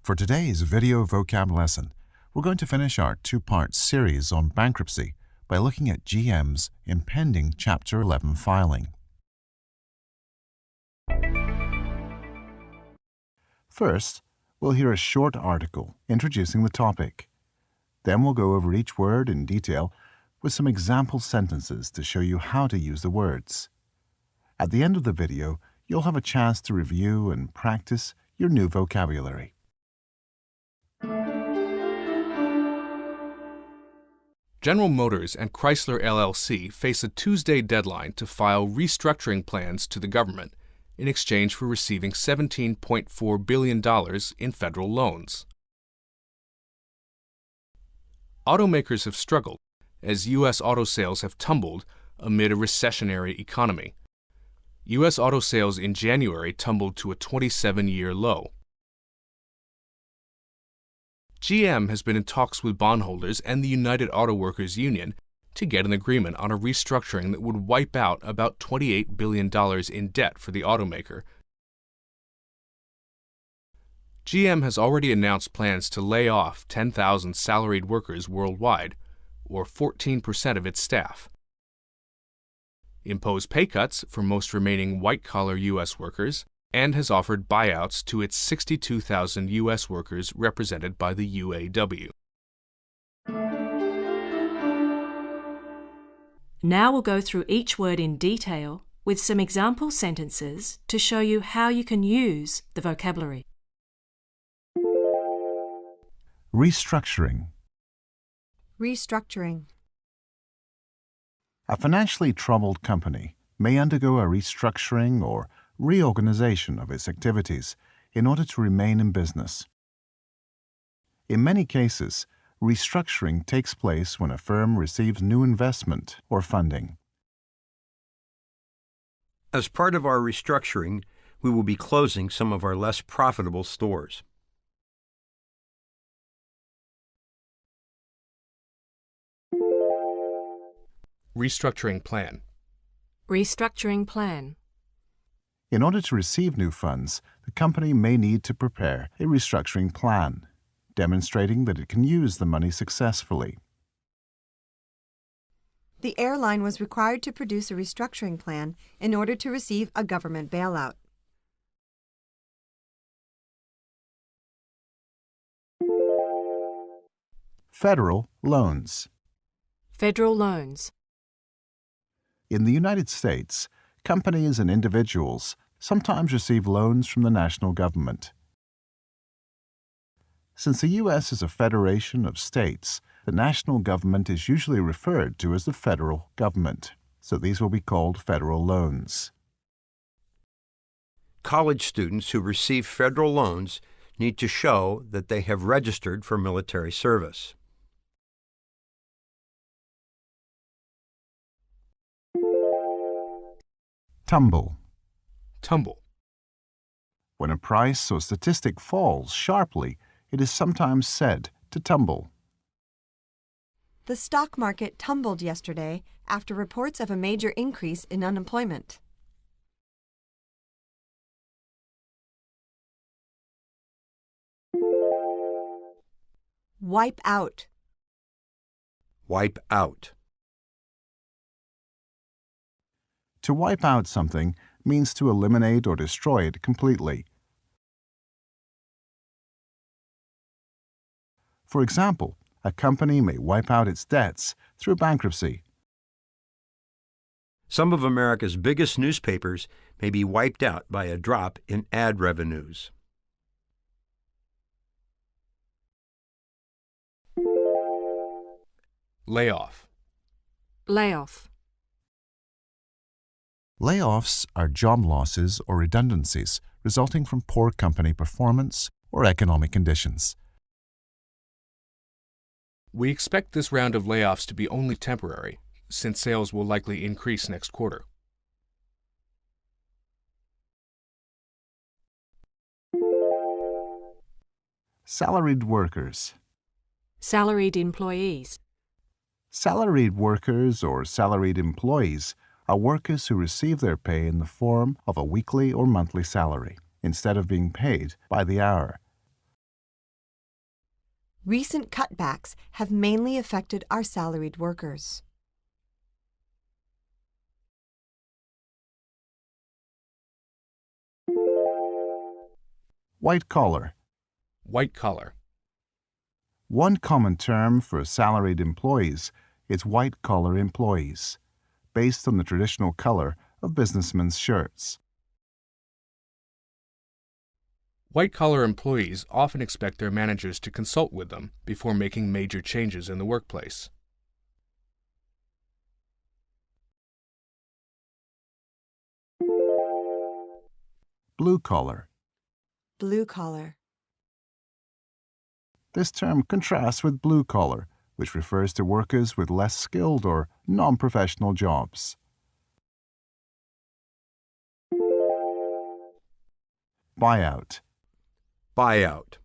For today's video vocab lesson, we're going to finish our two-part series on bankruptcy by looking at GM's impending Chapter 11 filing. First, we'll hear a short article introducing the topic. Then we'll go over each word in detail with some example sentences to show you how to use the words. At the end of the video, you'll have a chance to review and practice your new vocabulary. General Motors and Chrysler LLC face a Tuesday deadline to file restructuring plans to the government in exchange for receiving $17.4 billion in federal loans. Automakers have struggled as U.S. auto sales have tumbled amid a recessionary economy. U.S. auto sales in January tumbled to a 27-year low. GM has been in talks with bondholders and the United Auto Workers Union to get an agreement on a restructuring that would wipe out about $28 billion in debt for the automaker. GM has already announced plans to lay off 10,000 salaried workers worldwide, or 14% of its staff, impose pay cuts for most remaining white-collar U.S. workers, and has offered buyouts to its 62,000 U.S. workers represented by the UAW. Now we'll go through each word in detail with some example sentences to show you how you can use the vocabulary. Restructuring. Restructuring. A financially troubled company may undergo a restructuring or reorganization of its activities in order to remain in business. In many cases, restructuring takes place when a firm receives new investment or funding. As part of our restructuring, we will be closing some of our less profitable stores. Restructuring plan. Restructuring plan. In order to receive new funds, the company may need to prepare a restructuring plan, demonstrating that it can use the money successfully. The airline was required to produce a restructuring plan in order to receive a government bailout. Federal loans. Federal loans. In the United States, companies and individuals sometimes receive loans from the national government. Since the U.S. is a federation of states, the national government is usually referred to as the federal government, so these will be called federal loans. College students who receive federal loans need to show that they have registered for military service. Tumble. Tumble. When a price or statistic falls sharply, it is sometimes said to tumble. The stock market tumbled yesterday after reports of a major increase in unemployment. Wipe out. Wipe out. To wipe out something means to eliminate or destroy it completely. For example, a company may wipe out its debts through bankruptcy. Some of America's biggest newspapers may be wiped out by a drop in ad revenues. Layoff. Layoff. Layoffs are job losses or redundancies resulting from poor company performance or economic conditions. We expect this round of layoffs to be only temporary, since sales will likely increase next quarter. Salaried workers. Salaried employees. Salaried workers or salaried employees are workers who receive their pay in the form of a weekly or monthly salary, instead of being paid by the hour. Recent cutbacks have mainly affected our salaried workers. White collar. White collar. One common term for salaried employees is white-collar employees, based on the traditional color of businessmen's shirts. White-collar employees often expect their managers to consult with them before making major changes in the workplace. Blue collar. Blue collar. This term contrasts with blue collar, which refers to workers with less skilled or non-professional jobs. Buyout. Buyout.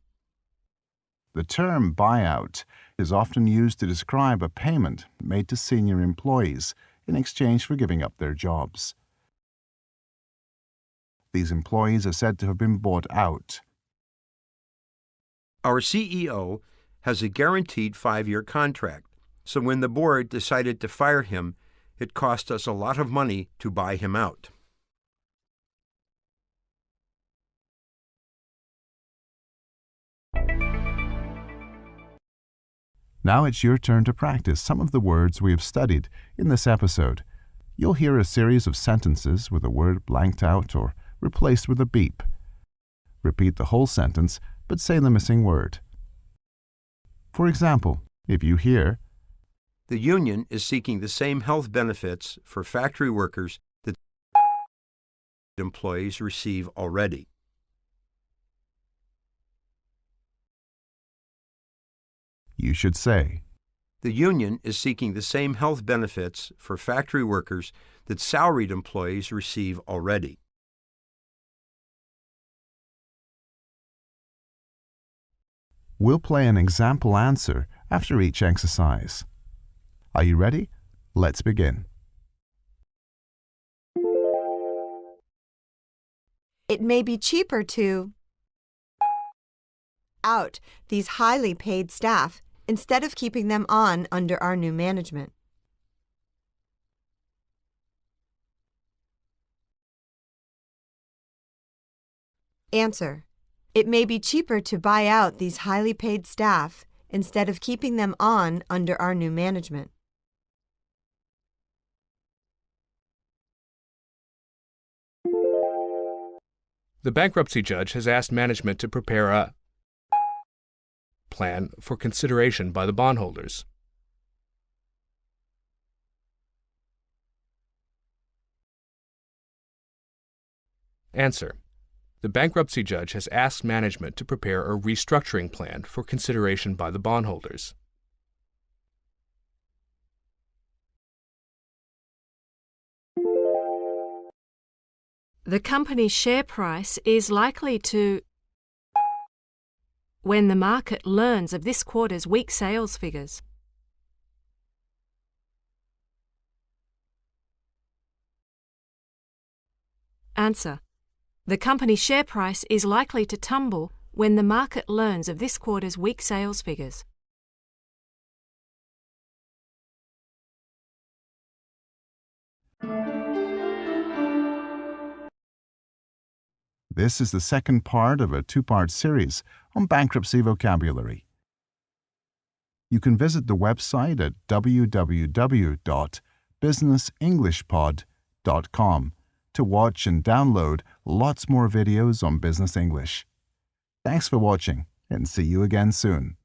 The term buyout is often used to describe a payment made to senior employees in exchange for giving up their jobs. These employees are said to have been bought out. Our CEO has a guaranteed 5-year contract, so when the board decided to fire him, it cost us a lot of money to buy him out. Now it's your turn to practice some of the words we have studied in this episode. You'll hear a series of sentences with a word blanked out or replaced with a beep. Repeat the whole sentence, but say the missing word. For example, if you hear, The union is seeking the same health benefits for factory workers that employees receive already. you should say, The union is seeking the same health benefits for factory workers that salaried employees receive already. We'll play an example answer after each exercise. Are you ready? Let's begin. It may be cheaper to out these highly paid staff instead of keeping them on under our new management. Answer. It may be cheaper to buy out these highly paid staff instead of keeping them on under our new management. The bankruptcy judge has asked management to prepare a plan for consideration by the bondholders. Answer. The bankruptcy judge has asked management to prepare a restructuring plan for consideration by the bondholders. The company's share price is likely to when the market learns of this quarter's weak sales figures. Answer. The company's share price is likely to tumble when the market learns of this quarter's weak sales figures. This is the second part of a two-part series on bankruptcy vocabulary. You can visit the website at www.businessenglishpod.com to watch and download lots more videos on business English. Thanks for watching, and see you again soon.